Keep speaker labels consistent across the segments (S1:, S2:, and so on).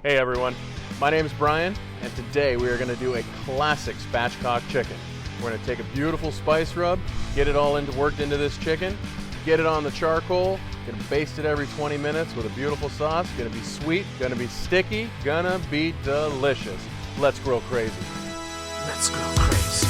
S1: Hey everyone, my name is Brian, and today we are going to do a classic spatchcock chicken. We're going to take a beautiful spice rub, get it all worked into this chicken, get it on the charcoal, going to baste it every 20 minutes with a beautiful sauce. Going to be sweet, going to be sticky, gonna be delicious. Let's grill crazy.
S2: Let's grill crazy.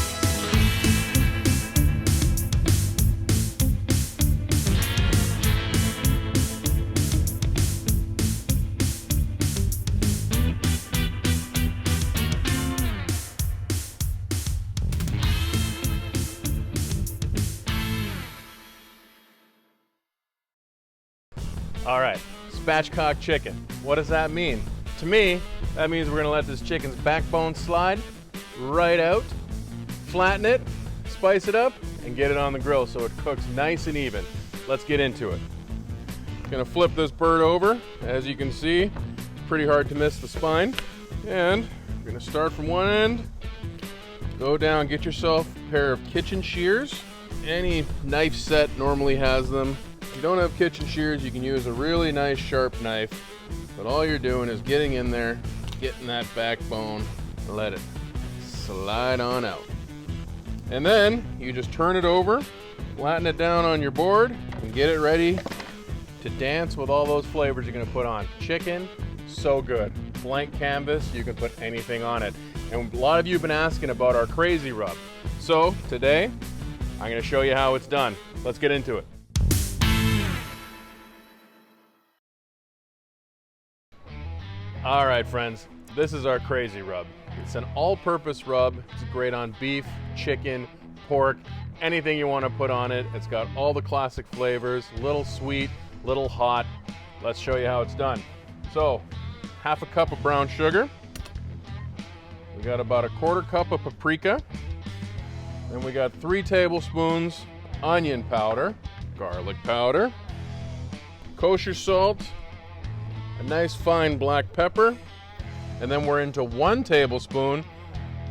S1: All right, spatchcock chicken. What does that mean? To me, that means we're gonna let this chicken's backbone slide right out, flatten it, spice it up, and get it on the grill so it cooks nice and even. Let's get into it. Gonna flip this bird over. As you can see, it's pretty hard to miss the spine. And we're gonna start from one end, go down, get yourself a pair of kitchen shears. Any knife set normally has them. If you don't have kitchen shears, you can use a really nice sharp knife, but all you're doing is getting in there, getting that backbone, and let it slide on out. And then you just turn it over, flatten it down on your board, and get it ready to dance with all those flavors you're gonna put on. Chicken, so good. Blank canvas, you can put anything on it. And a lot of you have been asking about our crazy rub. So today, I'm gonna show you how it's done. Let's get into it. All right, friends, this is our crazy rub. It's an all-purpose rub. It's great on beef, chicken, pork, anything you want to put on it. It's got all the classic flavors, little sweet, little hot. Let's show you how it's done. So, half a cup of brown sugar. We got about a quarter cup of paprika. Then we got 3 tablespoons onion powder, garlic powder, kosher salt, a nice fine black pepper, and then we're into 1 tablespoon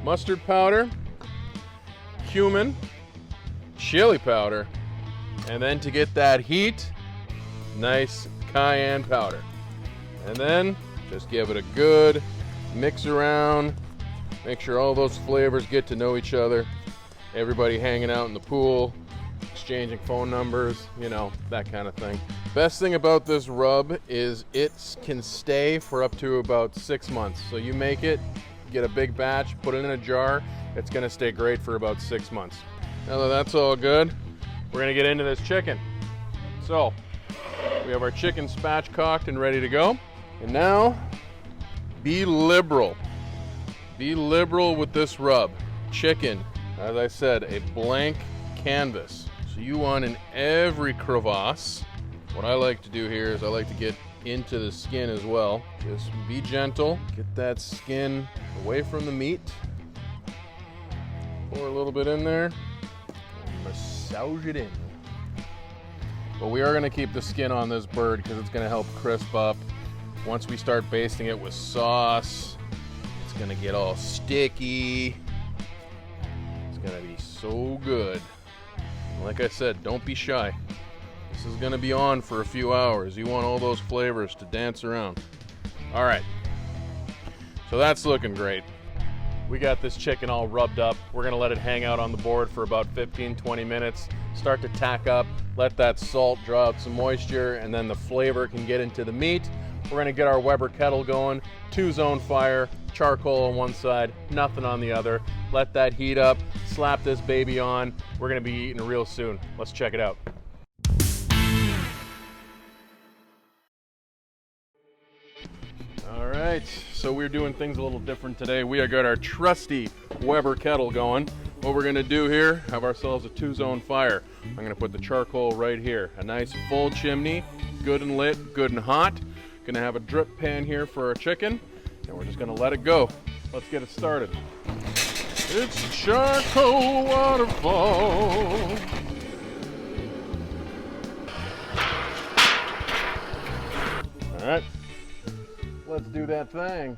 S1: mustard powder, cumin, chili powder, and then to get that heat, nice cayenne powder. And then just give it a good mix around, make sure all those flavors get to know each other. Everybody hanging out in the pool, exchanging phone numbers, you know, that kind of thing. Best thing about this rub is it can stay for up to about 6 months. So you make it, get a big batch, put it in a jar, it's gonna stay great for about 6 months. Now that that's all good, we're gonna get into this chicken. So, we have our chicken spatchcocked and ready to go. And now, be liberal. Be liberal with this rub. Chicken, as I said, a blank canvas. So you want in every crevasse. What I like to do here is I like to get into the skin as well. Just be gentle, get that skin away from the meat. Pour a little bit in there, and massage it in. But we are gonna keep the skin on this bird because it's gonna help crisp up. Once we start basting it with sauce, it's gonna get all sticky. It's gonna be so good. Like I said, don't be shy. This is gonna be on for a few hours. You want all those flavors to dance around. All right, so that's looking great. We got this chicken all rubbed up. We're gonna let it hang out on the board for about 15-20 minutes. Start to tack up, let that salt draw out some moisture, and then the flavor can get into the meat. We're gonna get our Weber Kettle going, 2-zone fire, charcoal on one side, nothing on the other. Let that heat up, slap this baby on. We're gonna be eating real soon. Let's check it out. All right, so we're doing things a little different today. We have got our trusty Weber Kettle going. What we're gonna do here, have ourselves a 2-zone fire. I'm gonna put the charcoal right here. A nice full chimney, good and lit, good and hot. Gonna have a drip pan here for our chicken, and we're just gonna let it go. Let's get it started. It's a charcoal waterfall. All right. Let's do that thing.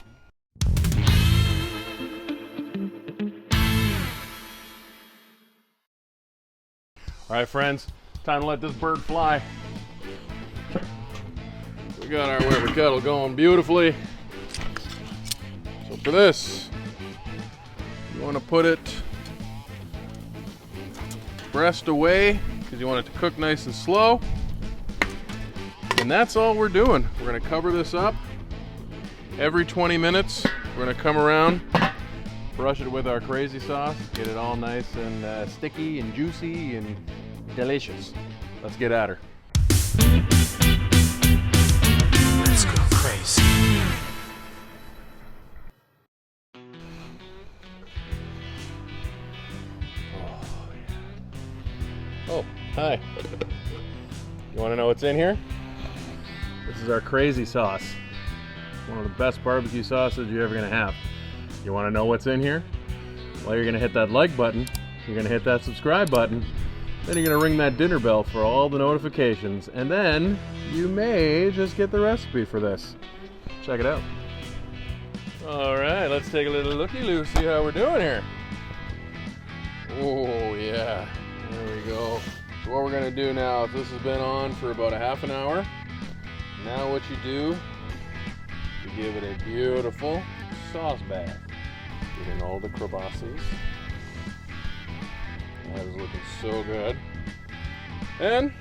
S1: All right, friends, time to let this bird fly. We got our Weber Kettle going beautifully. For this, you want to put it breast away because you want it to cook nice and slow. And that's all we're doing. We're going to cover this up. Every 20 minutes, we're going to come around, brush it with our crazy sauce, get it all nice and sticky and juicy and delicious. Let's get at her.
S2: Let's go crazy.
S1: Oh, hi. You want to know what's in here? This is our crazy sauce. One of the best barbecue sauces you're ever going to have. You want to know what's in here? Well, you're going to hit that like button. You're going to hit that subscribe button. Then you're going to ring that dinner bell for all the notifications. And then you may just get the recipe for this. Check it out. All right, let's take a little looky-loo, see how we're doing here. Oh, yeah. There we go. So what we're going to do now is this has been on for about a half an hour. Now what you do, you give it a beautiful sauce bath. Get in all the crevasses. That is looking so good. And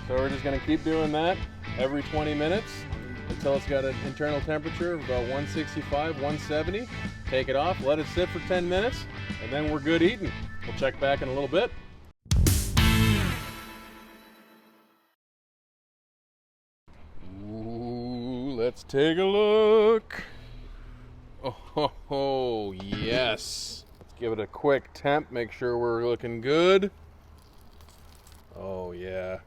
S1: so we're just going to keep doing that every 20 minutes until it's got an internal temperature of about 165, 170. Take it off, let it sit for 10 minutes, and then we're good eating. We'll check back in a little bit. Ooh, let's take a look. Oh, yes. Let's give it a quick temp, make sure we're looking good. Oh, yeah.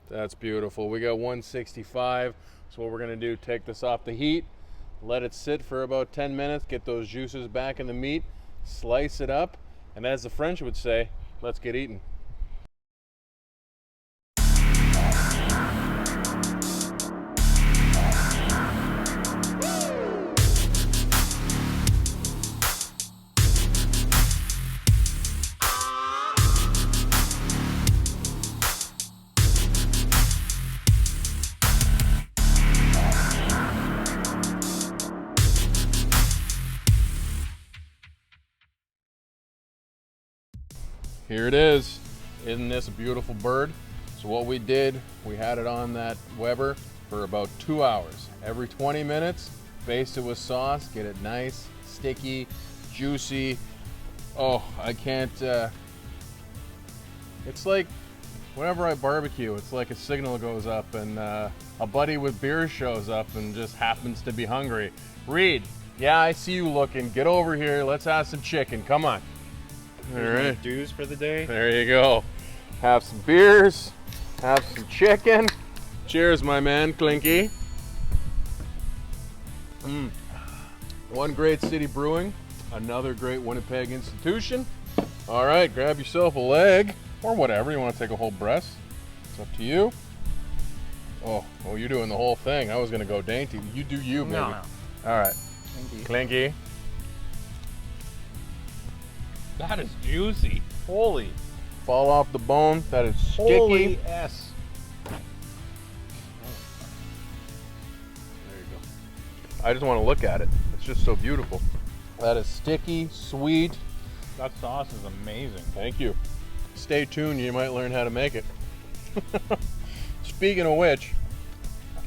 S1: That's beautiful. We got 165. So what we're gonna do, take this off the heat, let it sit for about 10 minutes, get those juices back in the meat, slice it up, and as the French would say, let's get eating. Here it is. Isn't this a beautiful bird? So what we did, we had it on that Weber for about 2 hours. Every 20 minutes, baste it with sauce, get it nice, sticky, juicy. Oh, I can't, it's like whenever I barbecue, it's like a signal goes up and a buddy with beer shows up and just happens to be hungry. Reed, yeah, I see you looking. Get over here, let's have some chicken, come on. All right.
S3: Dues for the day.
S1: There you go. Have some beers, have some chicken. Cheers, my man, Clinky. One great city brewing, another great Winnipeg institution. All right, grab yourself a leg or whatever. You want to take a whole breast? It's up to you. Oh, you're doing the whole thing. I was gonna go dainty. You do you, baby.
S3: No.
S1: All right,
S3: Thank you.
S1: Clinky.
S3: That is juicy. Holy.
S1: Fall off the bone. That is sticky.
S3: Holy S.
S1: There you go. I just want to look at it. It's just so beautiful. That is sticky, sweet.
S3: That sauce is amazing.
S1: Thank you. Stay tuned. You might learn how to make it. Speaking of which,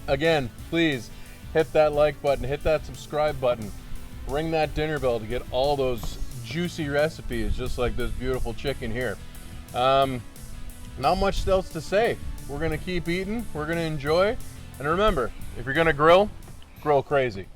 S1: again, please hit that like button, hit that subscribe button, ring that dinner bell to get all those juicy recipes just like this beautiful chicken here. Not much else to say. We're gonna keep eating, we're gonna enjoy, and remember, if you're gonna grill, grill crazy.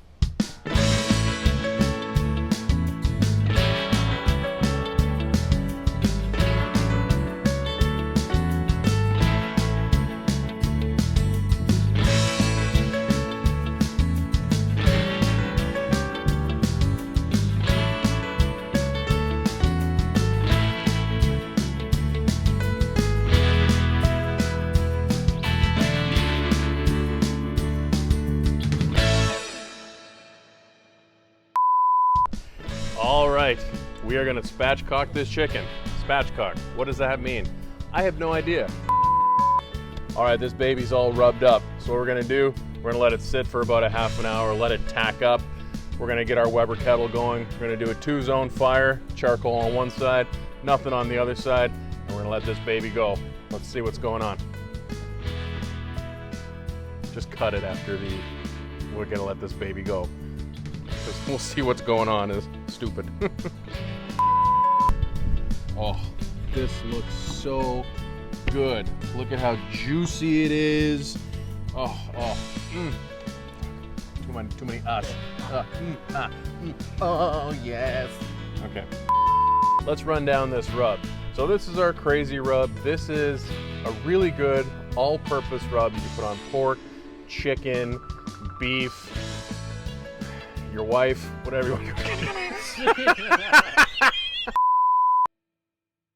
S1: All right, we are gonna spatchcock this chicken. Spatchcock, what does that mean? I have no idea. All right, this baby's all rubbed up. So what we're gonna do, we're gonna let it sit for about a half an hour, let it tack up. We're gonna get our Weber Kettle going. We're gonna do a 2-zone fire, charcoal on one side, nothing on the other side, and we're gonna let this baby go. Let's see what's going on. Just cut it after we're gonna let this baby go. Because we'll see what's going on is stupid. Oh, this looks so good. Look at how juicy it is. Too many us. Oh, yes. Okay. Let's run down this rub. So this is our crazy rub. This is a really good all-purpose rub. You can put on pork, chicken, beef, your wife, whatever you want to